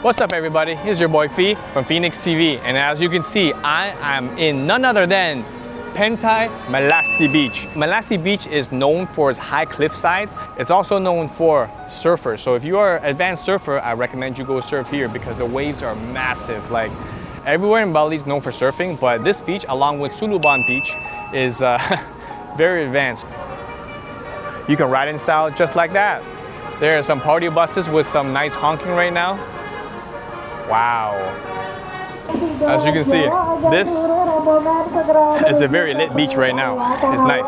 What's up everybody, here's your boy Phi from Phi-nex TV, and as you can see, I am in none other than Melasti Beach. Melasti Beach is known for its high cliff sides. It's also known for surfers. So if you are an advanced surfer, I recommend you go surf here because the waves are massive. Like everywhere in Bali is known for surfing, but this beach, along with Suluban Beach, is very advanced. You can ride in style just like that. There are some party buses with some nice honking right now. Wow. As you can see, this is a very lit beach right now. It's nice.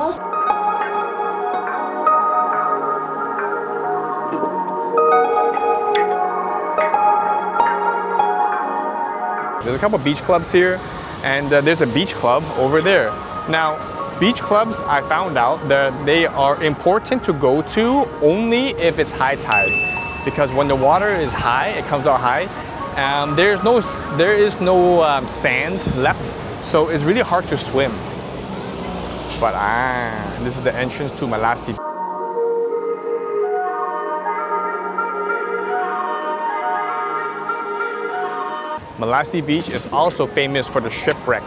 There's a couple beach clubs here, and there's a beach club over there. Now, beach clubs, I found out that they are important to go to only if it's high tide, because when the water is high, it comes out high. There is no sand left, so it's really hard to swim. But this is the entrance to Melasti. Melasti Beach is also famous for the Shipwreck.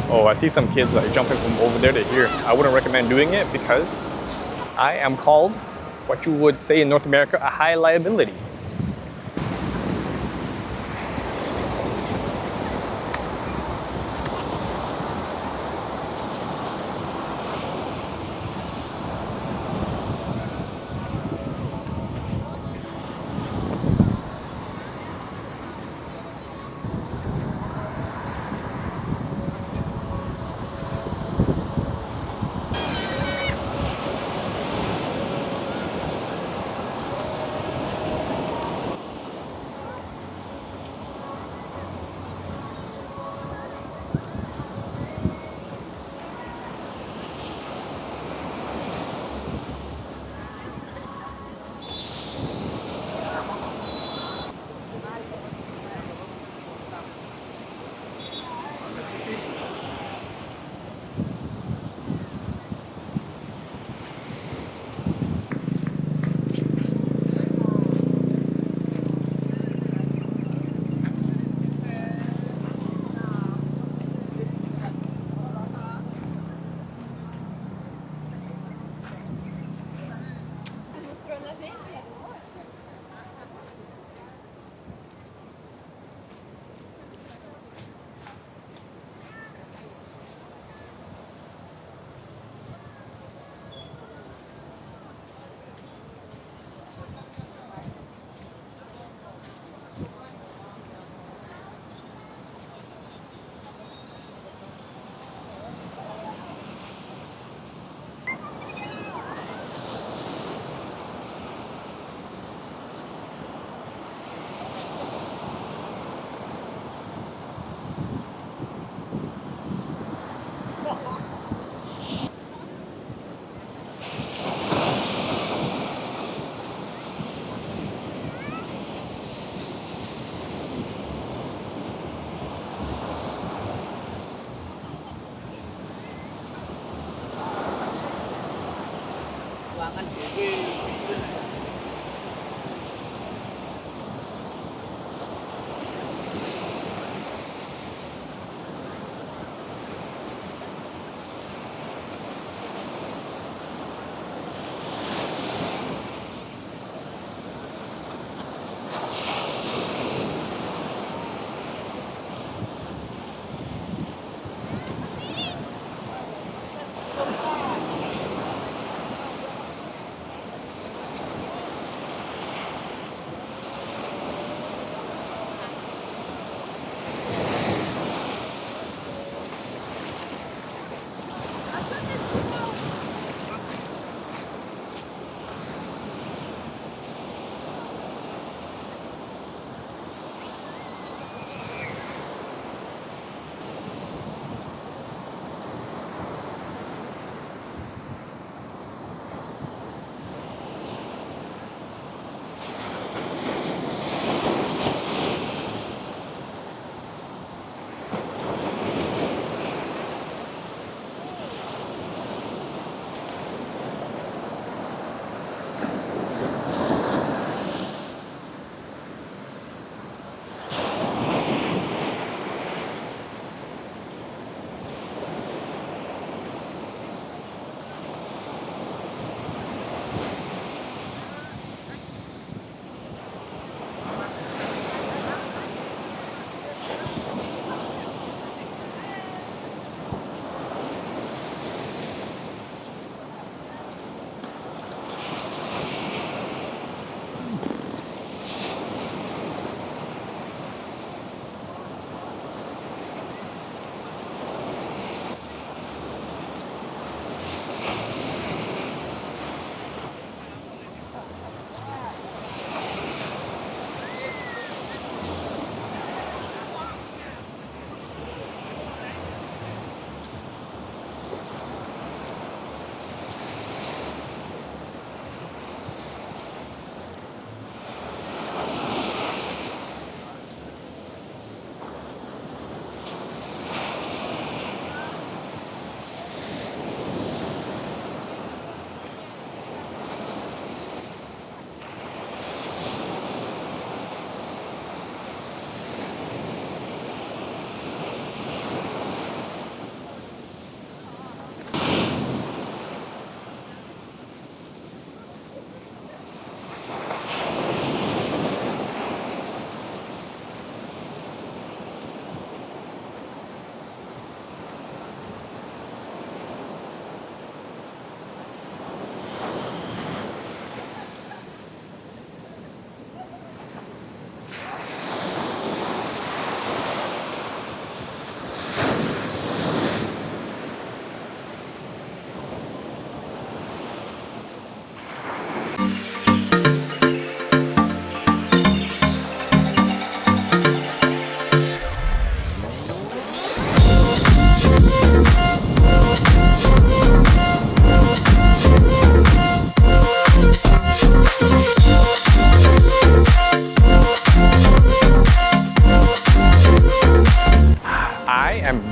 Oh, I see some kids jumping from over there to here. I wouldn't recommend doing it because I am called what you would say in North America a high liability.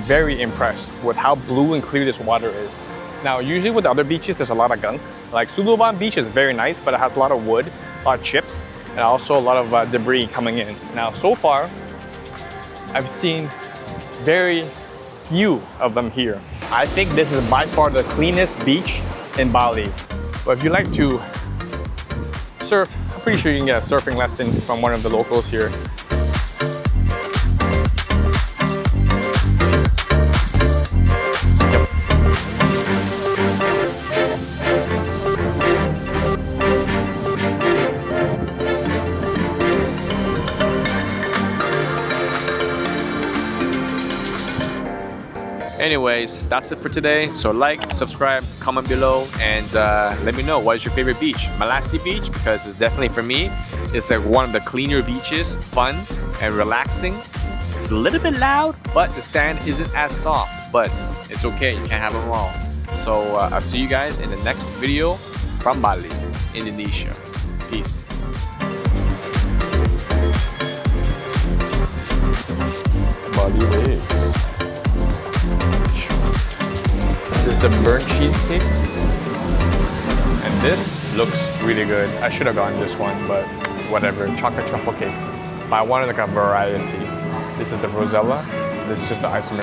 very impressed with how blue and clear this water is. Now, usually with the other beaches, there's a lot of gunk. Like Suluban Beach is very nice, but it has a lot of wood, a lot of chips, and also a lot of debris coming in. Now, so far, I've seen very few of them here. I think this is by far the cleanest beach in Bali. But if you like to surf, I'm pretty sure you can get a surfing lesson from one of the locals here. Anyways, that's it for today. So like, subscribe, comment below, and let me know what is your favorite beach. Melasti Beach, because it's definitely for me, it's like one of the cleaner beaches, fun and relaxing. It's a little bit loud, but the sand isn't as soft, but it's okay, you can't have them all. So I'll see you guys in the next video from Bali, Indonesia. Peace. Bali waves. This is the burnt cheesecake, and this looks really good. I should have gotten this one, but whatever. Chocolate truffle cake. But I wanted like a variety. This is the Rosella. This is just the isomer.